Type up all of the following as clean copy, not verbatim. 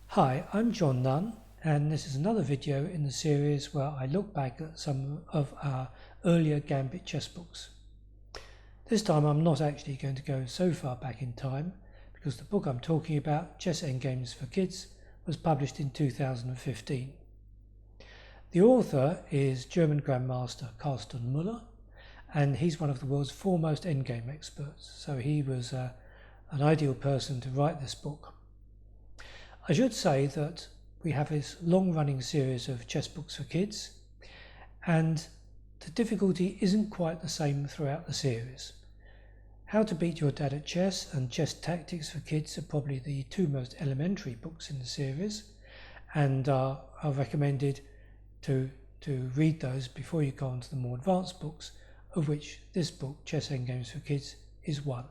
Hi, I'm Nunn, and this is another video in the series where I look back at some of our earlier Gambit chess books. This time I'm not actually going to go so far back in time because the book I'm talking about, Chess Endgames for Kids, was published in 2015. The author is German Grandmaster Carsten Müller, and he's one of the world's foremost endgame experts, so he was an ideal person to write this book. I should say that we have this long-running series of chess books for kids, and the difficulty isn't quite the same throughout the series. How to Beat Your Dad at Chess and Chess Tactics for Kids are probably the two most elementary books in the series, and are recommended to read those before you go on to the more advanced books, of which this book, Chess Endgames for Kids, is one.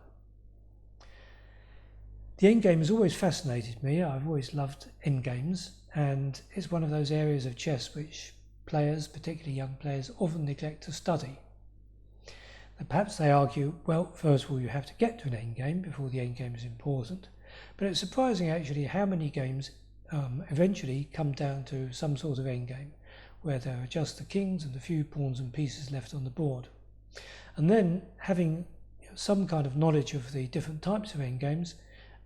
The endgame has always fascinated me. I've always loved endgames, and it's one of those areas of chess which players, particularly young players, often neglect to study. And perhaps they argue, well, first of all you have to get to an endgame before the endgame is important, but it's surprising actually how many games eventually come down to some sort of endgame, where there are just the kings and a few pawns and pieces left on the board. And then having some kind of knowledge of the different types of endgames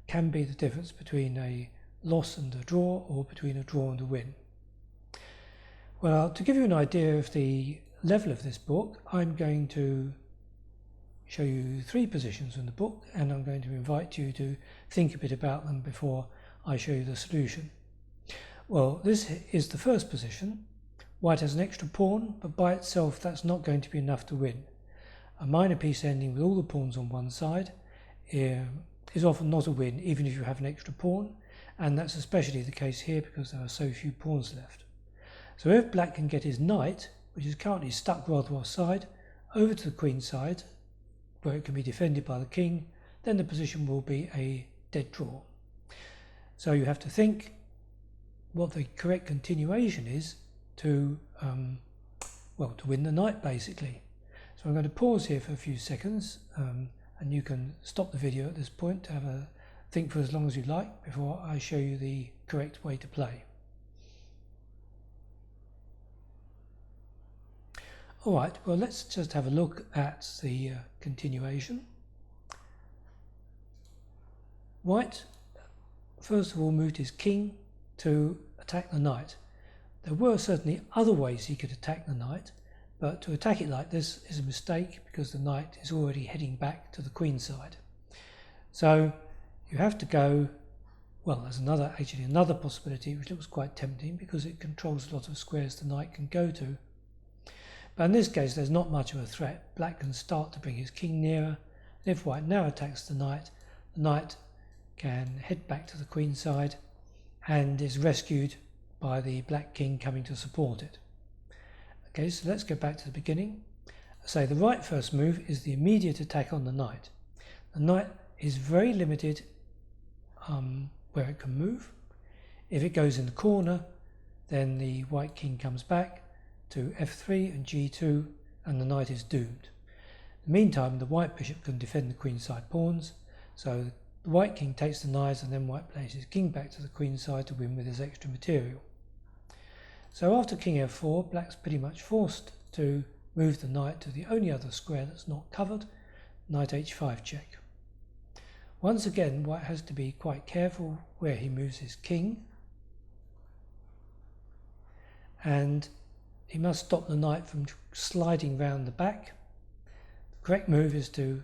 can be the difference between a loss and a draw, or between a draw and a win. Well, to give you an idea of the level of this book, I'm going to show you three positions in the book, and I'm going to invite you to think a bit about them before I show you the solution. Well, this is the first position. White has an extra pawn, but by itself that's not going to be enough to win. A minor piece ending with all the pawns on one side is often not a win, even if you have an extra pawn, and that's especially the case here because there are so few pawns left. So if black can get his knight, which is currently stuck rather offside, over to the queen side, where it can be defended by the king, then the position will be a dead draw. So you have to think what the correct continuation is to win the knight, basically. So I'm going to pause here for a few seconds, and you can stop the video at this point to have a think for as long as you like before I show you the correct way to play. Alright, well, let's just have a look at the continuation. White first of all moved his king to attack the knight. There were certainly other ways he could attack the knight, but to attack it like this is a mistake because the knight is already heading back to the queen side. So you have to go, well, there's another possibility which looks quite tempting because it controls a lot of squares the knight can go to. But in this case there's not much of a threat. Black can start to bring his king nearer, and if white now attacks the knight can head back to the queen side and is rescued by the black king coming to support it. Okay, so let's go back to the beginning. The right first move is the immediate attack on the knight. The knight is very limited where it can move. If it goes in the corner, then the white king comes back to f3 and g2, and the knight is doomed. In the meantime, the white bishop can defend the queenside pawns, so the white king takes the knights, and then white plays his king back to the queen side to win with his extra material. So after king f4, black's pretty much forced to move the knight to the only other square that's not covered, knight h5 check. Once again, white has to be quite careful where he moves his king, and he must stop the knight from sliding round the back. The correct move is to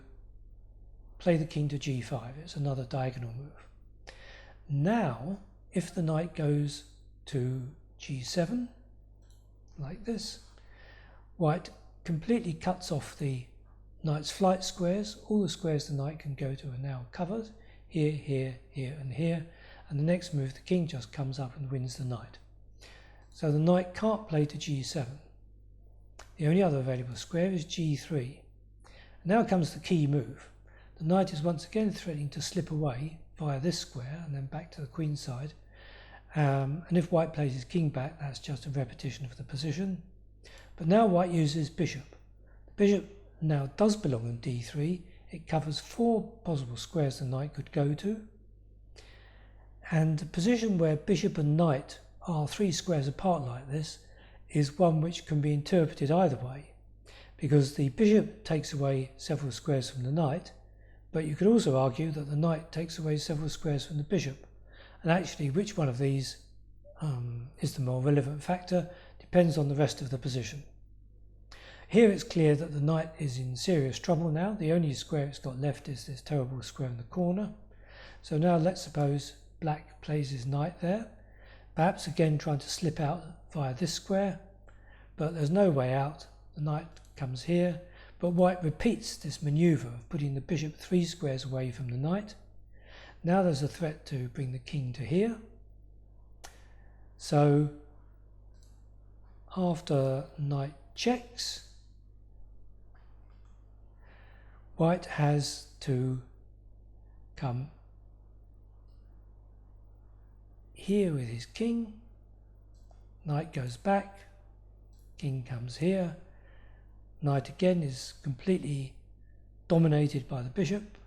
play the king to g5. It's another diagonal move. Now, if the knight goes to g7, like this, white completely cuts off the knight's flight squares. All the squares the knight can go to are now covered, here, here, here and here, and the next move the king just comes up and wins the knight. So the knight can't play to g7. The only other available square is g3. Now comes the key move. The knight is once again threatening to slip away via this square and then back to the queen side. And if white plays his king back, that's just a repetition of the position. But now white uses bishop. The bishop now does belong on d3. It covers 4 possible squares the knight could go to, and the position where bishop and knight are 3 squares apart like this is one which can be interpreted either way, because the bishop takes away several squares from the knight, but you could also argue that the knight takes away several squares from the bishop, and actually which one of these is the more relevant factor depends on the rest of the position. Here it's clear that the knight is in serious trouble now. The only square it's got left is this terrible square in the corner. So now let's suppose black plays his knight there, perhaps again trying to slip out via this square, but there's no way out. The knight comes here, but white repeats this manoeuvre of putting the bishop 3 squares away from the knight. Now there's a threat to bring the king to here. So after knight checks, white has to come here with his king. Knight goes back, king comes here. Knight again is completely dominated by the bishop,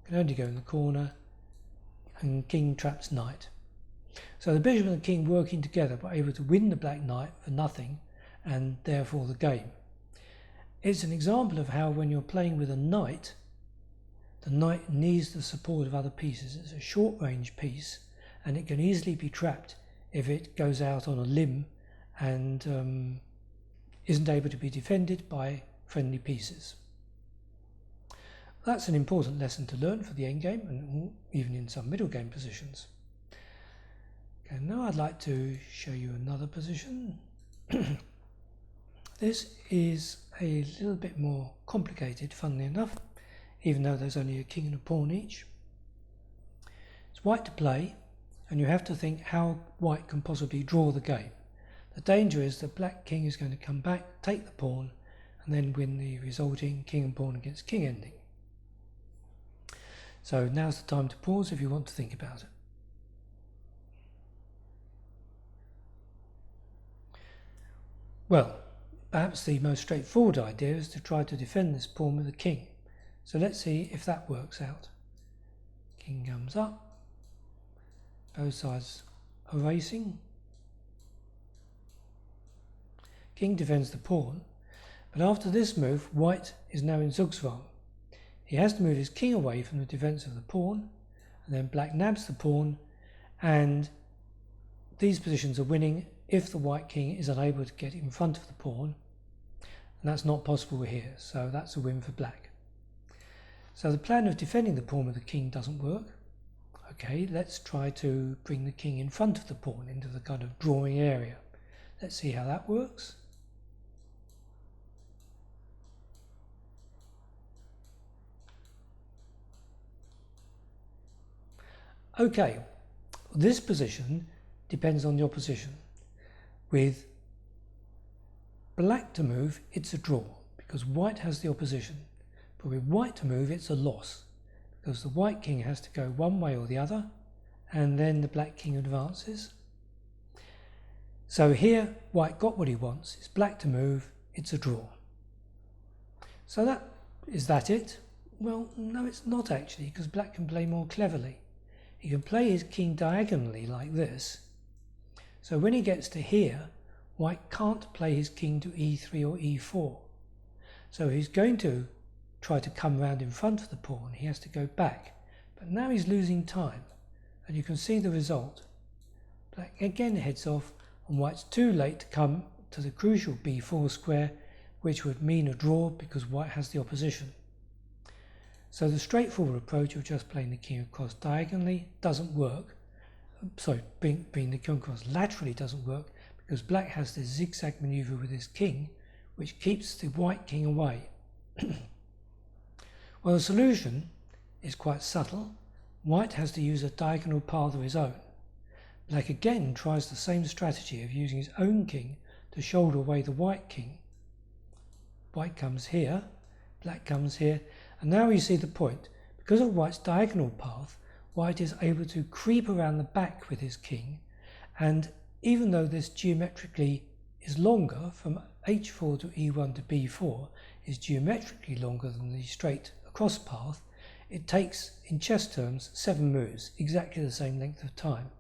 can only go in the corner, and king traps knight. So the bishop and the king working together were able to win the black knight for nothing, and therefore the game. It's an example of how when you're playing with a knight, the knight needs the support of other pieces. It's a short range piece, and it can easily be trapped if it goes out on a limb and isn't able to be defended by friendly pieces. That's an important lesson to learn for the endgame and even in some middle game positions. Okay, now I'd like to show you another position. This is a little bit more complicated, funnily enough, even though there's only a king and a pawn each. It's white to play, and you have to think how white can possibly draw the game. The danger is that black king is going to come back, take the pawn, and then win the resulting king and pawn against king ending. So now's the time to pause if you want to think about it. Well, perhaps the most straightforward idea is to try to defend this pawn with a king. So let's see if that works out. King comes up, both sides are racing. King defends the pawn, but after this move, white is now in Zugzwang. He has to move his king away from the defense of the pawn, and then black nabs the pawn, and these positions are winning if the white king is unable to get in front of the pawn, and that's not possible here, so that's a win for black. So the plan of defending the pawn with the king doesn't work. Okay, let's try to bring the king in front of the pawn into the kind of drawing area. Let's see how that works. Okay, this position depends on the opposition. With black to move, it's a draw because white has the opposition. But with white to move, it's a loss because the white king has to go one way or the other, and then the black king advances. So here, white got what he wants. It's black to move, it's a draw. So is that it? Well, no, it's not actually, because black can play more cleverly. He can play his king diagonally like this. So when he gets to here, white can't play his king to e3 or e4. So he's going to try to come round in front of the pawn. He has to go back. But now he's losing time. And you can see the result. Black again heads off, and white's too late to come to the crucial b4 square, which would mean a draw because white has the opposition. So the straightforward approach of just playing the king across diagonally doesn't work. Sorry, bringing the king across laterally doesn't work because black has this zigzag maneuver with his king, which keeps the white king away. Well, the solution is quite subtle. White has to use a diagonal path of his own. Black again tries the same strategy of using his own king to shoulder away the white king. White comes here, black comes here, and now you see the point. Because of white's diagonal path, white is able to creep around the back with his king, and even though this geometrically is longer from h4 to e1 to b4 is geometrically longer than the straight across path, it takes, in chess terms, 7 moves, exactly the same length of time.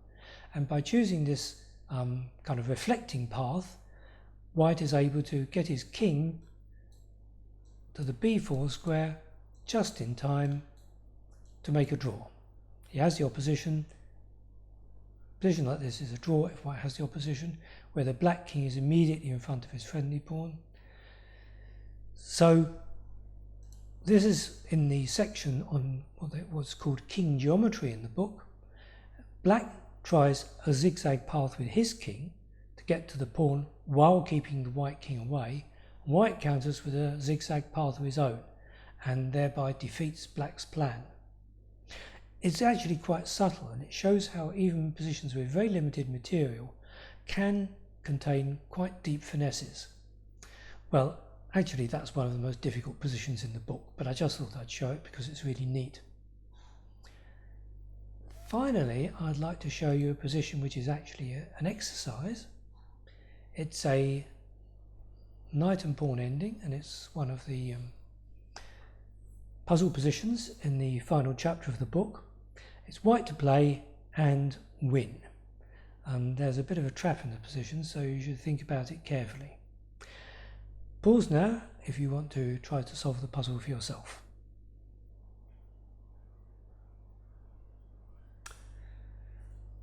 And by choosing this kind of reflecting path, white is able to get his king to the b4 square just in time to make a draw. He has the opposition. A position like this is a draw if white has the opposition, where the black king is immediately in front of his friendly pawn. So this is in the section on what's called king geometry in the book. Black tries a zigzag path with his king to get to the pawn while keeping the white king away. White counters with a zigzag path of his own and thereby defeats black's plan. It's actually quite subtle, and it shows how even positions with very limited material can contain quite deep finesses. Well, actually that's one of the most difficult positions in the book, but I just thought I'd show it because it's really neat. Finally, I'd like to show you a position which is actually an exercise. It's a knight and pawn ending, and it's one of the puzzle positions in the final chapter of the book. It's white to play and win. There's a bit of a trap in the position, so you should think about it carefully. Pause now if you want to try to solve the puzzle for yourself.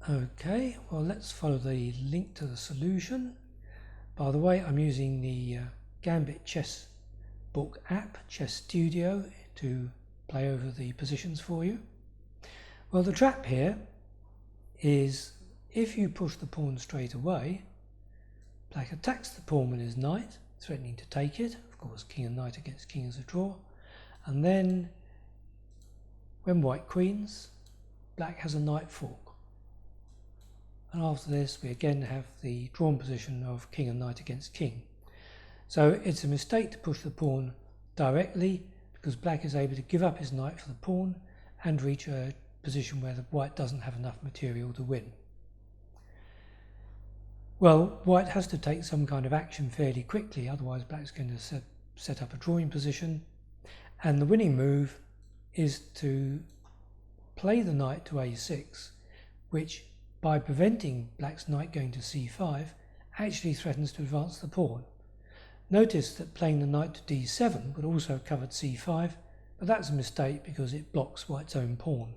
Okay, well, let's follow the link to the solution. By the way, I'm using the Gambit Chess book app, Chess Studio, to play over the positions for you. Well, the trap here is if you push the pawn straight away, black attacks the pawn with his knight, threatening to take it. Of course, king and knight against king is a draw. And then, when white queens, black has a knight fork. And after this, we again have the drawn position of king and knight against king. So it's a mistake to push the pawn directly, because black is able to give up his knight for the pawn and reach a position where the white doesn't have enough material to win. Well, white has to take some kind of action fairly quickly, otherwise black's going to set up a drawing position, and the winning move is to play the knight to a6, which, by preventing black's knight going to c5, actually threatens to advance the pawn. Notice that playing the knight to d7 would also have covered c5, but that's a mistake because it blocks white's own pawn.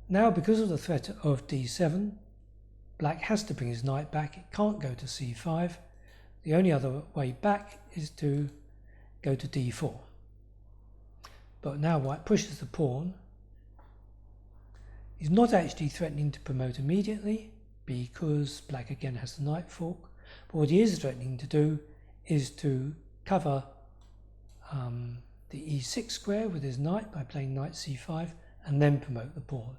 Now, because of the threat of d7, black has to bring his knight back. It can't go to c5. The only other way back is to go to d4. But now white pushes the pawn. He's not actually threatening to promote immediately because black again has the knight fork. But what he is threatening to do is to cover the e6 square with his knight by playing knight c5 and then promote the pawn.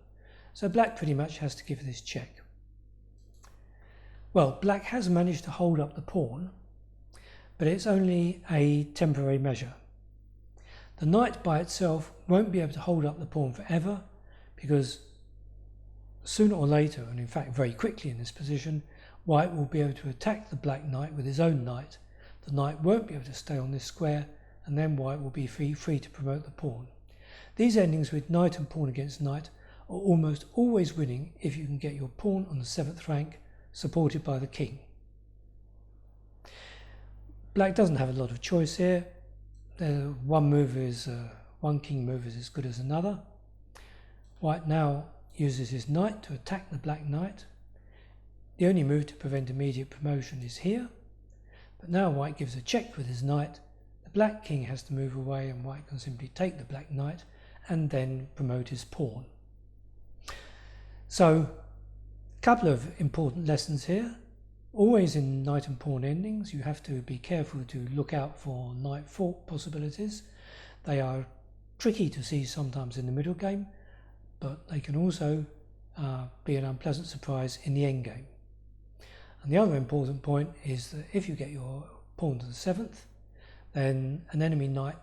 So black pretty much has to give this check. Well, black has managed to hold up the pawn, but it's only a temporary measure. The knight by itself won't be able to hold up the pawn forever, because sooner or later, and in fact very quickly in this position, white will be able to attack the black knight with his own knight. The knight won't be able to stay on this square, and then white will be free to promote the pawn. These endings with knight and pawn against knight are almost always winning if you can get your pawn on the 7th rank, supported by the king. Black doesn't have a lot of choice here. One king move is as good as another. White now uses his knight to attack the black knight. The only move to prevent immediate promotion is here, but now white gives a check with his knight. The black king has to move away, and white can simply take the black knight and then promote his pawn. So, a couple of important lessons here. Always in knight and pawn endings, you have to be careful to look out for knight fork possibilities. They are tricky to see sometimes in the middle game, but they can also be an unpleasant surprise in the endgame. And the other important point is that if you get your pawn to the 7th, then an enemy knight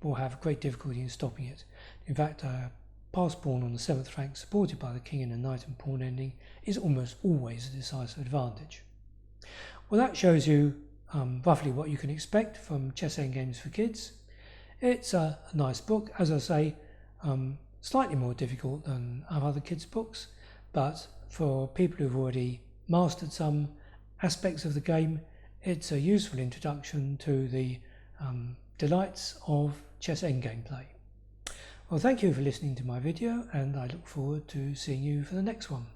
will have great difficulty in stopping it. In fact, a passed pawn on the 7th rank supported by the king in a knight and pawn ending is almost always a decisive advantage. Well, that shows you roughly what you can expect from Chess Endgames for Kids. It's a nice book, as I say, slightly more difficult than other kids' books, but for people who've already mastered some aspects of the game, it's a useful introduction to the delights of chess endgame play. Well, thank you for listening to my video, and I look forward to seeing you for the next one.